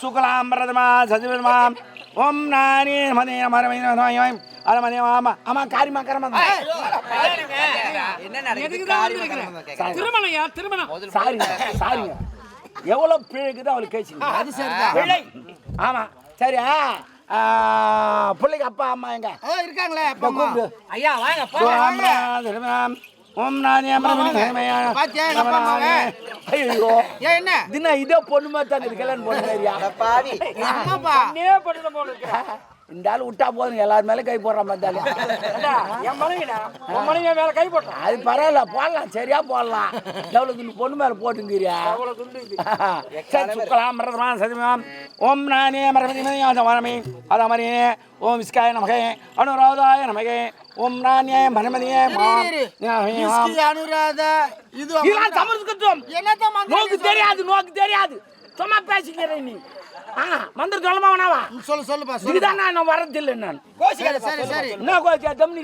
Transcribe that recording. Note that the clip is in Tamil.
சுகலாம்பிரதமா சதிவிதமா ஓம் நானே மதே மரமயம் அரமதேவாமா ஆமா காரிமா கரமா திருமணையா திருமணம் சாரிங்க எவ்வளவு பிழைக்குது அவளுக்கு கேச்சுங்க அது சரிதான் பிழை ஆமா சரியா பிள்ளைக்கு அப்பா அம்மா எங்க இருக்காங்களே கூப்பிடு ஐயா வாங்க ஓம் நானே ஐயோ என்ன தின இதே பொண்ணு மாதிரி தான் கல்யாணம் போடுறியா பாவி இந்த ஆள் விட்டா போதுங்க எல்லாரும் மேலே கை போடுற மாதிரி கை போட்டேன் அது பரவாயில்ல போடலாம் சரியா போடலாம் எவ்வளவு துண்டு பொண்ணு மேல போட்டுங்கிறியா சரி சுக்கலாம் சதிமாம் ஓம் நானே மரமதி அதே மாதிரி ஓம் விஸ்காய நமகே அனுராதாய நமகே ஓம் நானே மரமதியே அனுராதா இது சமஸ்கிருதம் நோக்கு தெரியாது சும்மா பேசிக்கிறேன் நீ மந்திர சொல்லமா வேணாவா சொல்லுப்பா இதுதான் நான் வரதில்லை நான் சரி என்ன கோச்சியா தம்னி